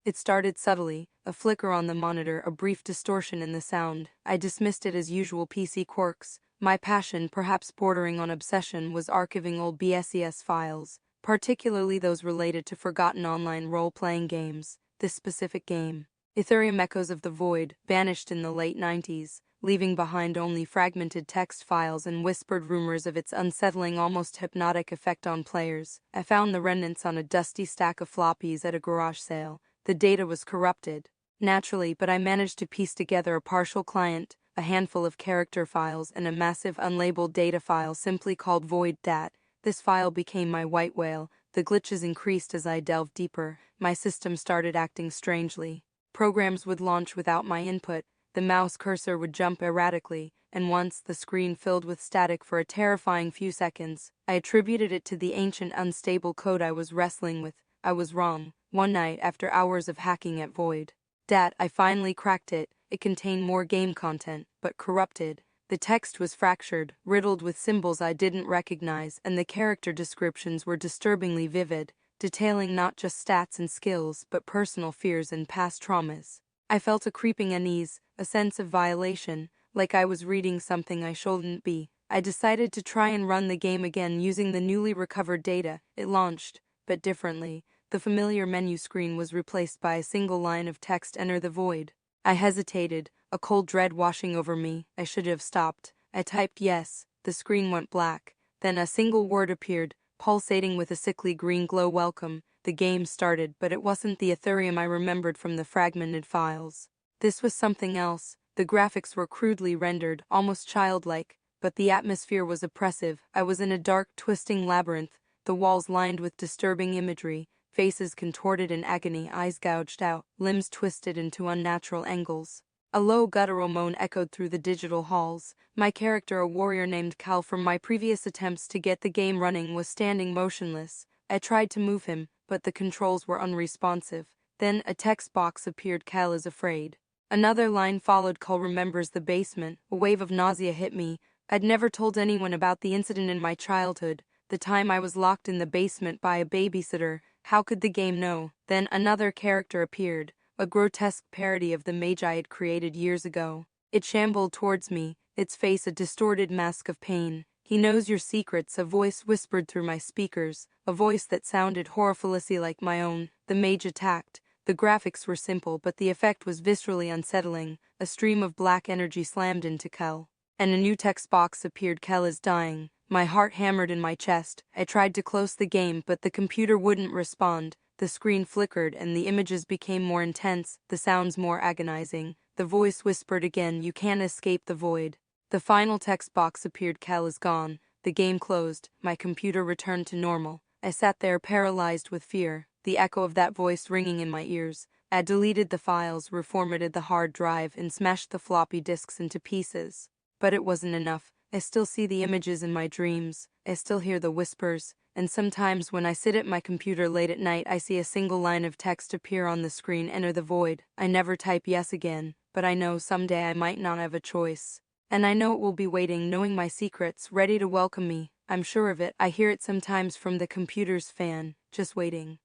It started subtly, a flicker on the monitor, a brief distortion in the sound. I dismissed it as usual PC quirks. My passion, perhaps bordering on obsession, was archiving old BSES files, particularly those related to forgotten online role-playing games. This specific game, Etherium Echoes of the Void, vanished in the late 90s, leaving behind only fragmented text files and whispered rumors of its unsettling, almost hypnotic effect on players. I found the remnants on a dusty stack of floppies at a garage sale. The data was corrupted, naturally, but I managed to piece together a partial client, a handful of character files, and a massive unlabeled data file simply called void.dat. This file became my white whale. The glitches increased as I delved deeper. My system started acting strangely. Programs would launch without my input, the mouse cursor would jump erratically, and once the screen filled with static for a terrifying few seconds. I attributed it to the ancient unstable code I was wrestling with. I was wrong. One night, after hours of hacking at void.dat, I finally cracked it. It contained more game content, but corrupted. The text was fractured, riddled with symbols I didn't recognize, and the character descriptions were disturbingly vivid, detailing not just stats and skills, but personal fears and past traumas. I felt a creeping unease, a sense of violation, like I was reading something I shouldn't be. I decided to try and run the game again using the newly recovered data. It launched, but differently. The familiar menu screen was replaced by a single line of text: "Enter the void." I hesitated, a cold dread washing over me. I should have stopped. I typed yes. The screen went black. Then a single word appeared, pulsating with a sickly green glow: "Welcome." The game started, but it wasn't the Etherium I remembered from the fragmented files. This was something else. The graphics were crudely rendered, almost childlike, but the atmosphere was oppressive. I was in a dark, twisting labyrinth, the walls lined with disturbing imagery, faces contorted in agony, eyes gouged out, limbs twisted into unnatural angles. A low guttural moan echoed through the digital halls. My character, a warrior named Cal from my previous attempts to get the game running, was standing motionless. I tried to move him, but the controls were unresponsive. Then a text box appeared: "Cal is afraid." Another line followed: "Cal remembers the basement." A wave of nausea hit me. I'd never told anyone about the incident in my childhood, the time I was locked in the basement by a babysitter. How could the game know? Then another character appeared, a grotesque parody of the mage I had created years ago. It shambled towards me, its face a distorted mask of pain. "He knows your secrets," a voice whispered through my speakers, a voice that sounded horrificously like my own. The mage attacked. The graphics were simple, but the effect was viscerally unsettling. A stream of black energy slammed into Kel, and a new text box appeared: "Kel is dying." My heart hammered in my chest. I tried to close the game, but the computer wouldn't respond. The screen flickered, and the images became more intense, the sounds more agonizing. The voice whispered again: "You can't escape the void." The final text box appeared: "Cal is gone." The game closed. My computer returned to normal. I sat there paralyzed with fear, the echo of that voice ringing in my ears. I deleted the files, reformatted the hard drive, and smashed the floppy disks into pieces. But it wasn't enough. I still see the images in my dreams. I still hear the whispers. And sometimes when I sit at my computer late at night, I see a single line of text appear on the screen: "Enter the void." I never type yes again, but I know someday I might not have a choice. And I know it will be waiting, knowing my secrets, ready to welcome me. I'm sure of it. I hear it sometimes from the computer's fan, just waiting.